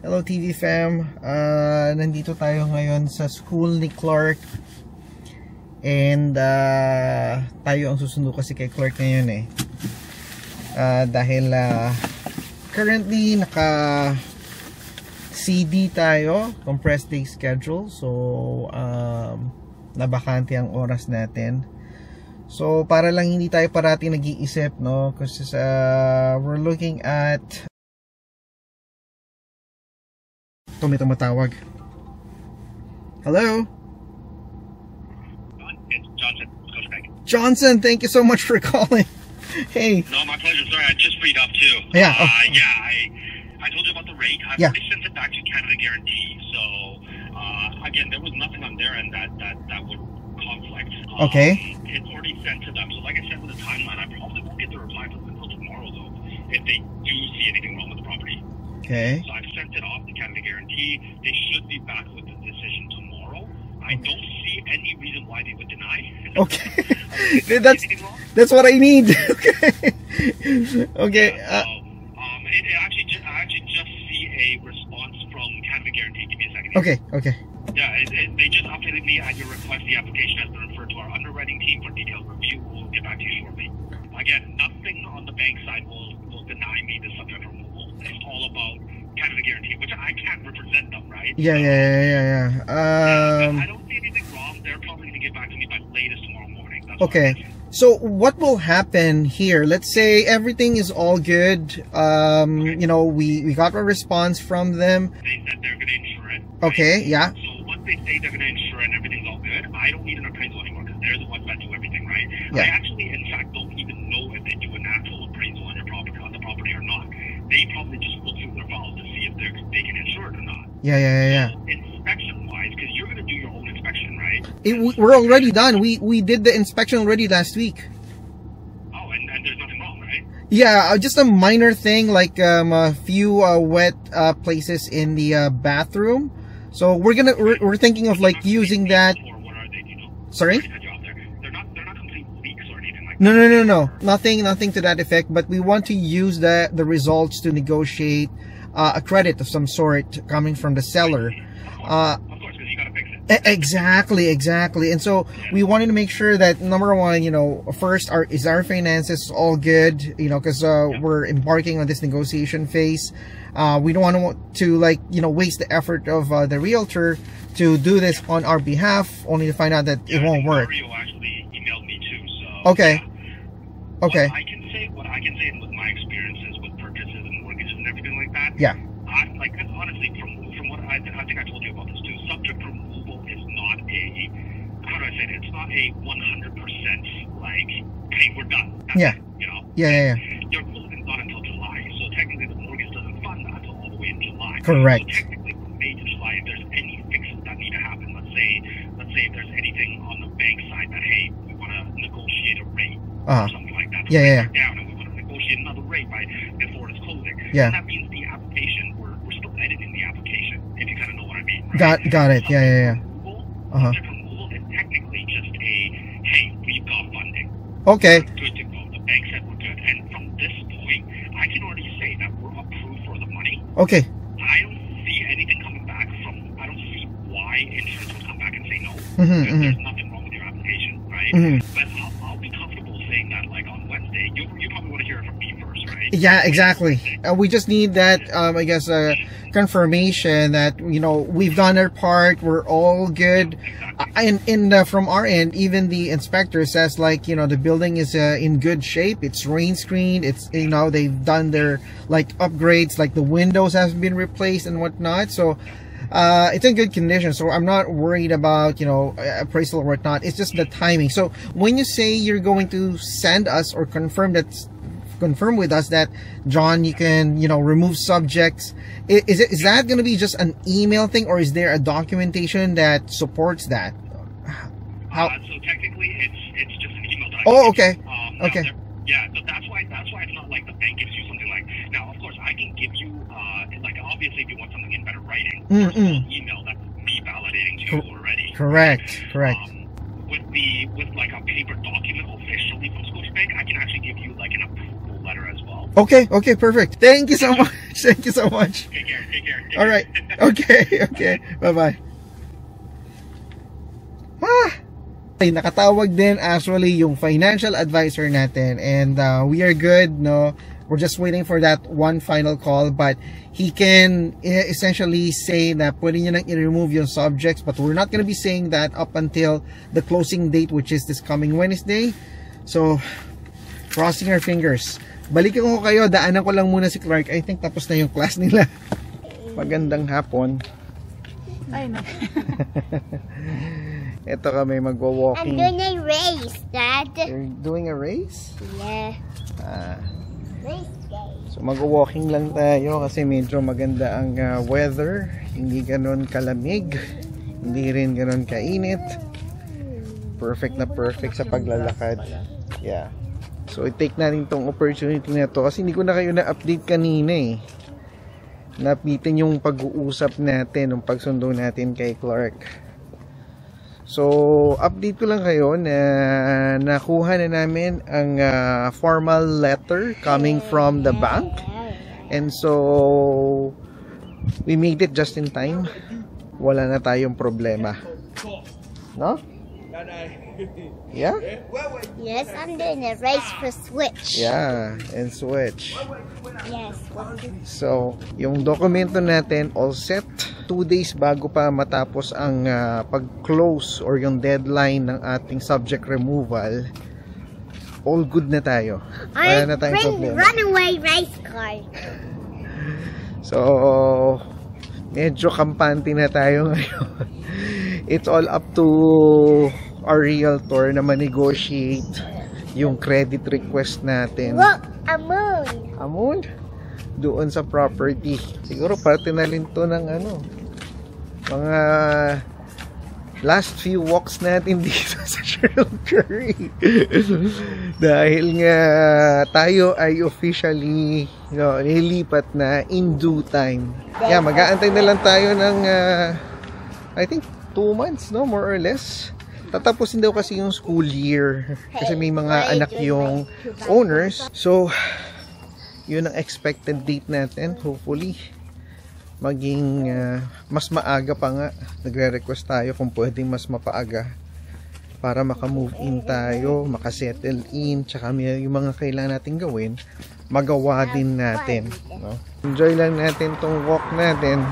Hello TV fam, nandito tayo ngayon sa school ni Clark. And tayo ang susundo kasi kay Clark ngayon eh. Dahil currently naka CD tayo, compressed day schedule. So nabakante ang oras natin. So para lang hindi tayo parati nag-iisip, no? Kasi we're looking at may tumatawag. Hello? It's Johnson. Johnson, thank you so much for calling. Hey. No, my pleasure. Sorry, I just freed up too. Yeah. I told you about the rate. I've already sent it back to Canada Guarantee. So, again, there was nothing on their end that would conflict. Okay. It's already sent to them. So, like I said with the timeline, I probably won't get the reply until tomorrow, though, if they do see anything wrong with the property. Okay. So I've sent it off to Canada Guarantee. They should be back with the decision tomorrow. I don't see any reason why they would deny. Okay. That's what I need. Okay. Okay. I actually just see a response from Canada Guarantee. Give me a second. Okay. Okay. Yeah, they just updated me at your request. The application has been referred to our underwriting team for detailed review. We'll get back to you shortly. Again, nothing on the bank side will deny me the subject removal. It's all about Canada Guarantee, which I can't represent them, right? Yeah. I don't see anything wrong. They're probably going to get back to me by latest tomorrow morning. That's okay. So what will happen here? Let's say everything is all good. You know, we got a response from them. They said they're going to insure it. Right? Okay. Yeah. So once they say they're going to insure it and everything's all good, I don't need an appraisal anymore because they're the ones that do everything, right? Yeah. I actually, in fact, don't even know if they do an actual appraisal on the property or not. They probably just look through their files to see if they can insure it or not. Yeah. So inspection-wise, because you're going to do your own inspection, right? We're already done. We did the inspection already last week. Oh, and there's nothing wrong, right? Yeah, just a minor thing, like a few wet places in the bathroom. So we're thinking of like using that. Or what are they? Do you know? Sorry? They're not complete leaks or anything like that. No. Nothing to that effect. But we want to use the results to negotiate a credit of some sort coming from the seller. Of course, because you got to fix it. Exactly. And so we wanted to make sure that number one, you know, first our finances all good, you know, because we're embarking on this negotiation phase. We don't want to like, you know, waste the effort of the realtor to do this on our behalf, only to find out that it won't work. Mario actually emailed me too. So okay. Yeah. Okay. What I can say with my experiences with purchases and mortgages and everything like that. Yeah. I'm like, honestly, from what I think I told you about this too, subject removal is not a, how do I say it? It's not a 100% like, hey, we're done. That's it, you know? Yeah. Your closing's not until July, so technically the mortgage doesn't fund that until all the way in July. Correct. So technically from May to July, if there's any fixes that need to happen, let's say if there's anything on the bank side that, hey, we want to negotiate a rate or something like that. Yeah. Down and we want to negotiate another rate before it's closing. Yeah. And that means the application, we're still editing the application, if you kind of know what I mean. Right? Got it. Yeah. Subject removal is technically just a, hey, we've got funding. Okay. We're good to go. The bank said we're good. And from this point, I can already say that we're approved for the money. Okay. I don't see anything coming back I don't see why insurance would come back and say no. There's nothing wrong with your application, right? But I'll be comfortable saying that, like, on Wednesday, you probably want to hear it from me first, right? Yeah, exactly. We just need that, I guess, confirmation that, you know, we've done our part, we're all good. And from our end, even the inspector says, like, you know, the building is in good shape. It's rain screened. It's, you know, they've done their like upgrades, like the windows have been replaced and whatnot. So it's in good condition. So I'm not worried about, you know, appraisal or whatnot. It's just the timing. So when you say you're going to send us or confirm with us that, John, you can, you know, remove subjects, is that going to be just an email thing, or is there a documentation that supports that? So technically it's just an email document. Oh, okay. Okay. Yeah, so that's why it's not like the bank gives you something like, now of course I can give you like, obviously if you want something in better writing, there's an email that's me validating to you already. Correct. With like a paper document officially from Scotiabank, I can actually give you like an approval letter as well. Okay, okay, perfect. Thank you so much. Thank you so much. Take care. All right. Okay. Bye-bye. Ay, nakatawag din actually yung financial advisor natin, and we are good, no? We're just waiting for that one final call, but he can essentially say na pwede niya nang i-remove yung subjects, but we're not gonna be saying that up until the closing date, which is this coming Wednesday. So, crossing our fingers. Balikan ko kayo, daanan ko lang muna si Clark. I think tapos na yung class nila. Magandang hapon. Ay, no. Ito kami magwa-walking. I'm doing a race, Dad. You're doing a race? Yeah. Race day. So magwa-walking lang tayo kasi medyo maganda ang weather. Hindi ganon kalamig. Hindi rin ganon kainit. Perfect na perfect sa paglalakad. Yeah. So i-take natin tong opportunity na to kasi hindi ko na kayo na-update kanina eh. Napitin yung pag-uusap natin, yung pagsundo natin kay Clark. So, update ko lang kayo na nakuha na namin ang formal letter coming from the bank. And so, we made it just in time. Wala na tayong problema. No? Yeah? Yes, I'm doing a race for Switch. Yeah, and Switch. Yes. So, yung dokumento natin all set. 2 days bago pa matapos ang pag-close or yung deadline ng ating subject removal, all good na tayo. Wala na tayong problema. Runaway race car. So, medyo kampante na tayo ngayon. It's all up to our realtor na ma-negotiate yung credit request natin. Look, a moon. Amon? Doon sa property. Siguro parte na rin to ng mga last few walks natin dito sa Sherald Curry. Dahil nga tayo ay officially nilipat na in due time. Yeah, mag-aantay na lang tayo ng I think 2 months, no? More or less. Tatapusin daw kasi yung school year. Kasi may mga anak yung owners. So, yun ang expected date natin. Hopefully, maging mas maaga pa nga. Nagre-request tayo kung pwedeng mas mapaaga para maka-move in tayo, maka-settle in, tsaka may yung mga kailangan natin gawin, magawa din natin. No? Enjoy lang natin tong walk natin.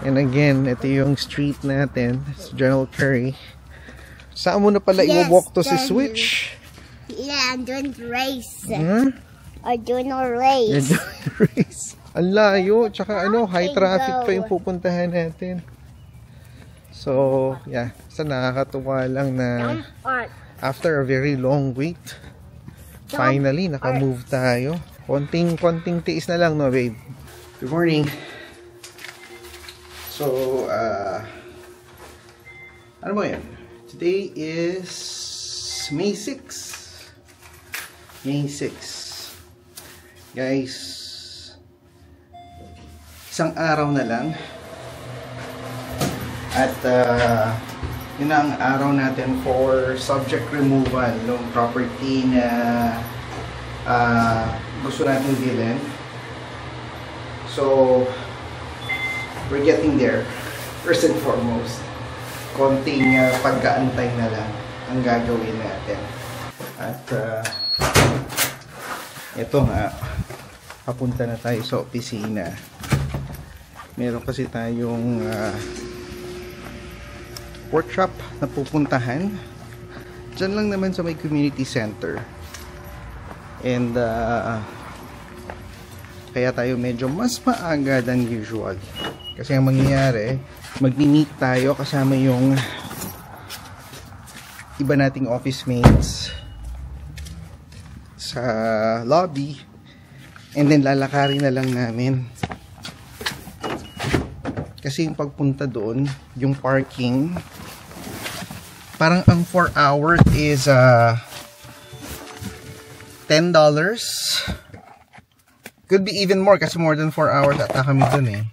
And again, ito yung street natin, General Curry. Saan mo na pala i-walk to si Switch? Yeah, I'm doing the race. Hmm? I'm doing a race. You're doing a race. Ang layo, tsaka high traffic pa yung pupuntahan natin. So, yeah, sa nakakatuwa lang na after a very long wait, finally, naka-move tayo. Konting tiis na lang, no, babe? Good morning. So, ano ba yan? Today is May 6. May 6. Guys, isang araw na lang. At, yun ang araw natin for subject removal ng property na gusto natin bilhin. So, we're getting there. First and foremost, konting pagkaantay na lang ang gagawin natin. At ito nga, papunta na tayo sa opisina. Meron kasi tayong workshop na pupuntahan. Diyan lang naman sa may community center. And kaya tayo medyo mas maaga than usual. Kasi ang mangyayari, mag-meet tayo kasama yung iba nating office mates sa lobby, and then lalakarin na lang namin kasi yung pagpunta doon, yung parking, parang ang 4 hours is $10. Could be even more kasi more than 4 hours ata kami doon eh.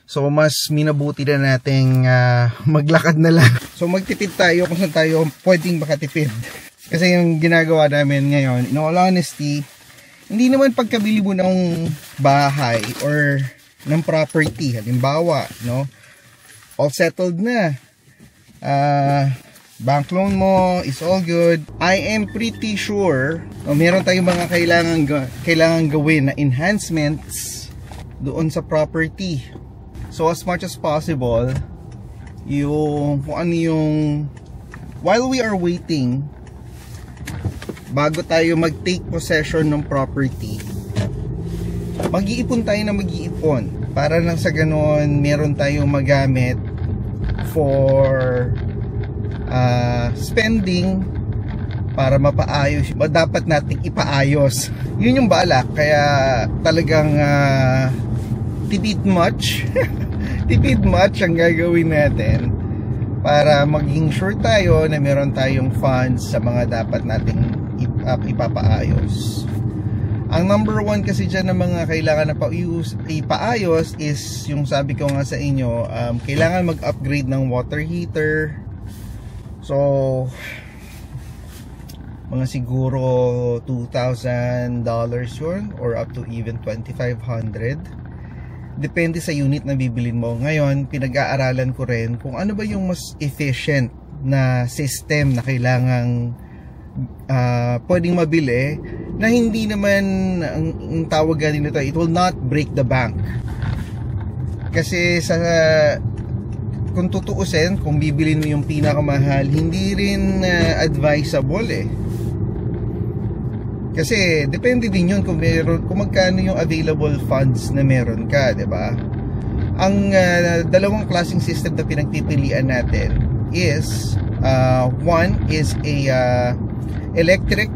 So mas minabuti na nating maglakad na lang. So magtipid tayo kung saan tayo pwedeng makatipid. Kasi yung ginagawa namin ngayon, in all honesty, hindi naman pagkabili mo ng bahay or ng property, halimbawa, no? All settled na. Bank loan mo is all good. I am pretty sure meron tayong mga kailangan gawin na enhancements doon sa property. So as much as possible, yung kung ano yung while we are waiting bago tayo mag-take possession ng property, mag-iipon tayo na mag-iipon para lang sa ganoon meron tayong magamit for spending para mapaayos dapat nating ipaayos. Yun yung balak, kaya talagang tipid much tipid much ang gagawin natin para maging sure tayo na meron tayong funds sa mga dapat nating ipapaayos. Ang number one kasi dyan na mga kailangan na ipaayos is yung sabi ko nga sa inyo, kailangan mag-upgrade ng water heater. So mga siguro $2,000 yun or up to even $2,500. Depende sa unit na bibilin mo. Ngayon, pinag-aaralan ko rin kung ano ba yung mas efficient na system na kailangang pwedeng mabili na hindi naman ang tawag ganito, it will not break the bank. Kasi sa kung tutuusin, kung bibilin mo yung pinakamahal, hindi rin advisable eh. Kasi depende din yun kung magkano yung available funds na meron ka, 'di ba? Ang dalawang klaseng system na pinagpipilian natin is one is a electric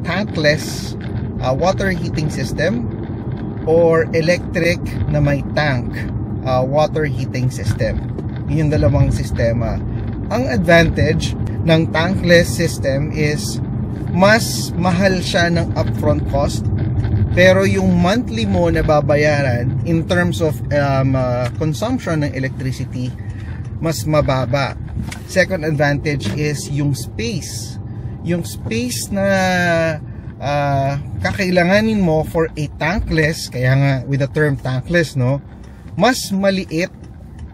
tankless water heating system or electric na may tank water heating system. Yun yung dalawang sistema. Ang advantage ng tankless system is mas mahal siya ng upfront cost, pero yung monthly mo na babayaran in terms of consumption ng electricity mas mababa. Second advantage is yung space. Yung space na kakailanganin mo for a tankless, kaya nga with the term tankless, no, mas maliit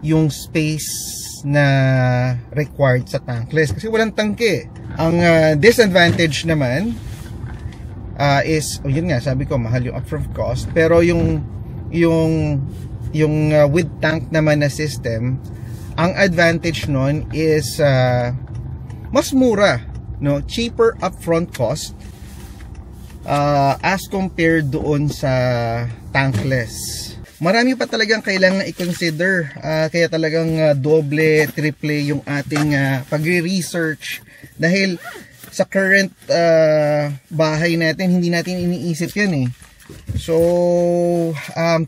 yung space na required sa tankless kasi walang tangke. Ang disadvantage naman is yun nga, sabi ko mahal yung upfront cost, pero yung with tank naman na system, ang advantage nun is mas mura, no, cheaper upfront cost as compared doon sa tankless. Marami pa talagang kailangan i-consider, kaya talagang doble, triple yung ating pagre-research dahil sa current bahay natin, hindi natin iniisip yan eh. So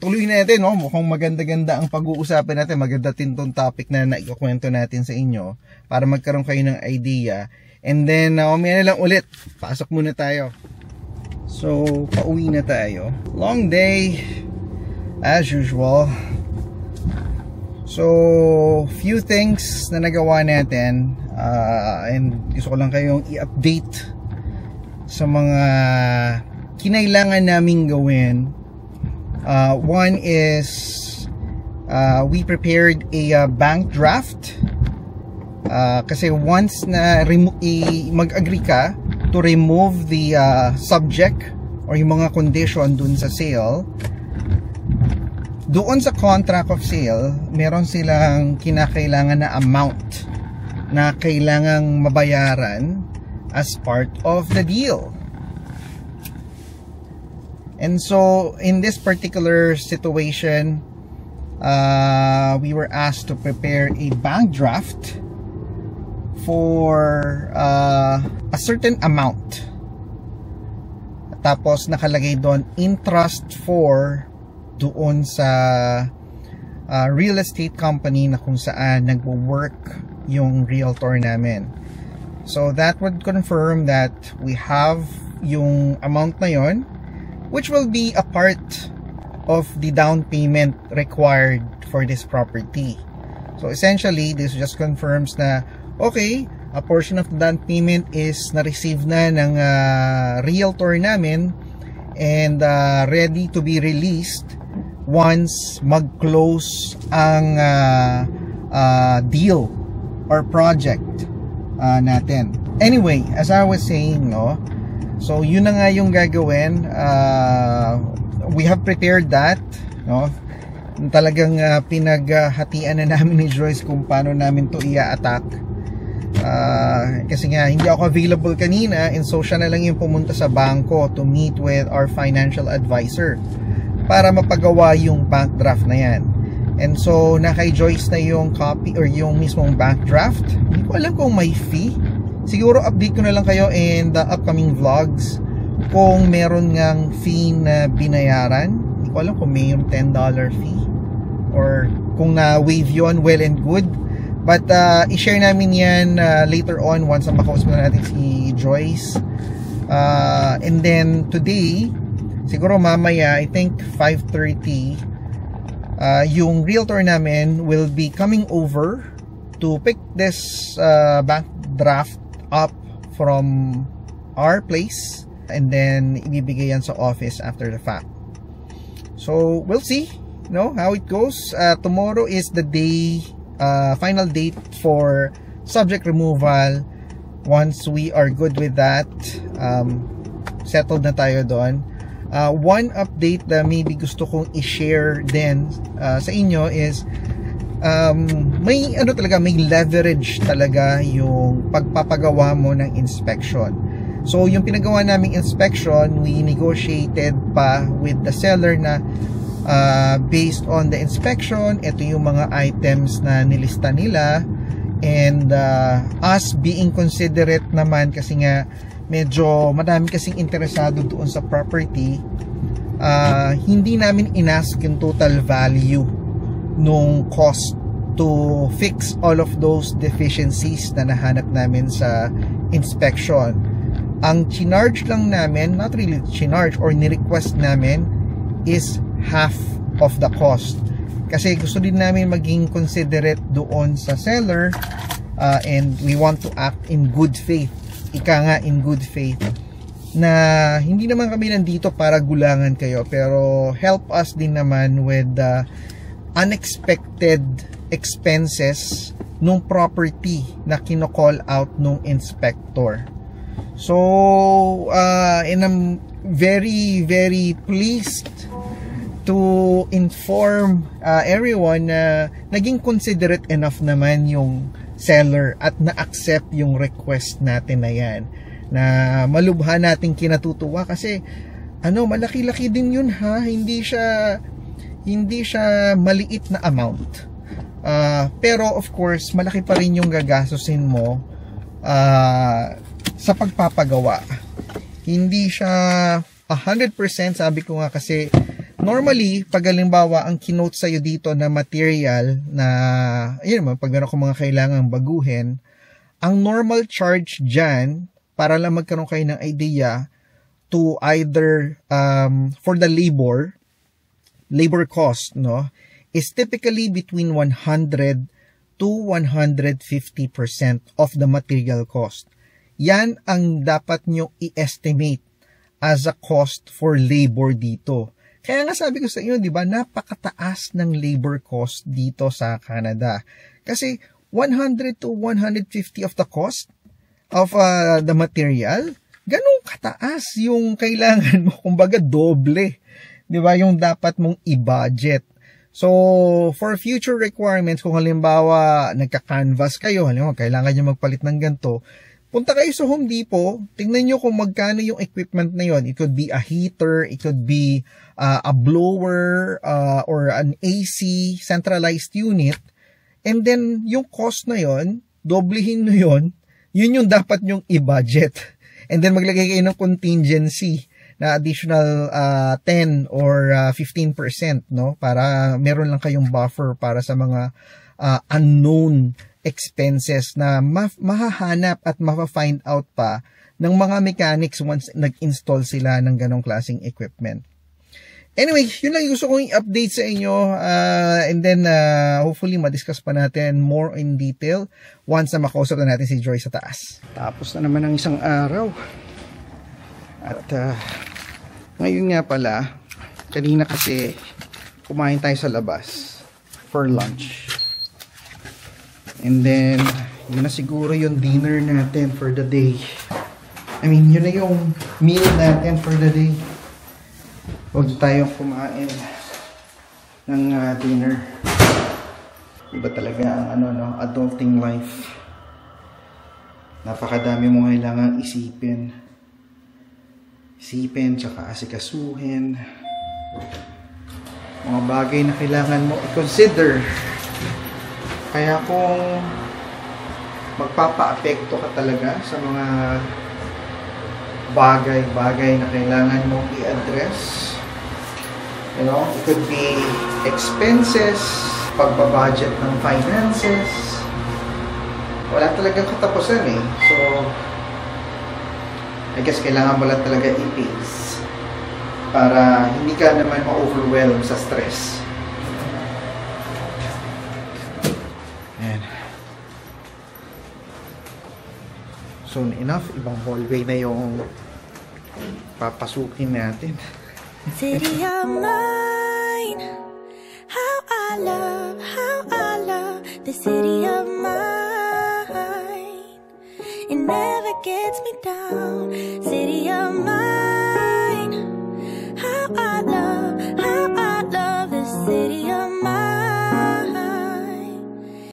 tuloy natin, no? Mukhang maganda-ganda ang pag-uusapan natin, maganda din tong topic na naikwento natin sa inyo para magkaroon kayo ng idea. And then mamaya na lang ulit, pasok muna tayo. So pauwi na tayo, long day as usual. So few things na nagawa natin, and gusto ko lang kayong i-update sa mga kinailangan naming gawin. One is we prepared a bank draft, kasi once na mag-agree ka to remove the subject or yung mga condition dun sa sale, doon sa contract of sale, meron silang kinakailangan na amount na kailangang mabayaran as part of the deal. And so in this particular situation, we were asked to prepare a bank draft for a certain amount. Tapos nakalagay doon interest for doon sa real estate company na kung saan nagwo-work yung realtor namin. So that would confirm that we have yung amount na yon, which will be a part of the down payment required for this property. So essentially, this just confirms na okay, A portion of the down payment is na-receive na ng realtor namin and ready to be released once mag-close ang deal or project natin. Anyway, as I was saying, no, so yun na nga yung gagawin. We have prepared that, no? Talagang pinaghatian na namin ni Joyce kung paano namin to i-attack. Kasi nga hindi ako available kanina, and so siya na lang yung pumunta sa bangko to meet with our financial advisor para mapagawa yung bank draft na yan. And so nakay Joyce na yung copy or yung mismong bank draft. Hindi ko alam kung may fee. Siguro update ko na lang kayo in the upcoming vlogs kung meron ngang fee na binayaran. Hindi ko alam kung may $10 fee or kung na-waive yun, well and good. But i-share namin yan later on once na makausap na natin si Joyce. And then today, siguro mamaya, I think 5:30, yung realtor namin will be coming over to pick this bank draft up from our place and then ibibigay yan sa office after the fact. So we'll see, how it goes. Tomorrow is the day, final date for subject removal. Once we are good with that, settled na tayo doon. One update na maybe gusto kong i-share din sa inyo is may may leverage talaga yung pagpapagawa mo ng inspection. So yung pinagawa naming inspection, we negotiated pa with the seller na based on the inspection, ito yung mga items na nilista nila, and us being considerate naman kasi nga medyo madami kasing interesado doon sa property, hindi namin inask yung total value nung cost to fix all of those deficiencies na nahanap namin sa inspection. Ang chinarge lang namin, not really chinarge or ni-request namin, is half of the cost. Kasi gusto din namin maging considerate doon sa seller, and we want to act in good faith. Ika nga, in good faith. Na hindi naman kami nandito para gulangan kayo, pero help us din naman with the unexpected expenses nung property na kino-call out nung inspector. So, and I'm very, very pleased to inform everyone na naging considerate enough naman yung seller at na-accept yung request natin na yan, na malubha natin kinatutuwa kasi malaki-laki din yun, hindi siya maliit na amount, pero of course malaki pa rin yung gagastusin mo sa pagpapagawa. Hindi siya 100%, sabi ko nga, kasi normally, pag halimbawa ang kinote sa'yo dito na material na, pag meron ko mga kailangang baguhin, ang normal charge dyan, para lang magkaroon kayo ng idea, to either, for the labor cost, is typically between 100 to 150% of the material cost. Yan ang dapat nyo i-estimate as a cost for labor dito. Kaya nga sabi ko sa inyo, di ba, napakataas ng labor cost dito sa Canada. Kasi 100 to 150 of the cost of the material, ganun kataas yung kailangan mo, kumbaga doble. Di ba, yung dapat mong i-budget. So, for future requirements, kung halimbawa nagka-canvas kayo, halimbawa kailangan nyo magpalit ng ganito, punta kayo sa Home Depot, tingnan nyo kung magkano yung equipment na yon. It could be a heater, it could be a blower, or an AC centralized unit. And then, yung cost na yon, doblehin nyo yun yung dapat nyong i-budget. And then, maglagay kayo ng contingency na additional 10 or 15%, para meron lang kayong buffer para sa mga unknown expenses na mahahanap at ma-find out pa ng mga mechanics once nag-install sila ng ganong klaseng equipment. Anyway, yun lang yung gusto kong i-update sa inyo. And then, hopefully, ma-discuss pa natin more in detail once na makausap na natin si Joy sa taas. Tapos na naman ang isang araw. At, ngayon nga pala, kanina kasi, kumain tayo sa labas for lunch. And then, yun na siguro yung dinner natin for the day. I mean, yun na yung meal natin for the day. Huwag tayong kumain ng dinner. Iba talaga ang adulting life. Napakadami mo kailangang isipin. Tsaka asikasuhin. Mga bagay na kailangan mo i-consider. Kaya kung magpapa-apekto ka talaga sa mga bagay na kailangan mo i-address. You know, it could be expenses, pagbabudget ng finances. Wala talagang katapusan eh. So, I guess kailangan mo lang talaga i-pace para hindi ka naman ma-overwhelm sa stress. Ayan. Soon enough, ibang hallway na yung papasukin natin. City of mine, how I love the city of mine. It never gets me down.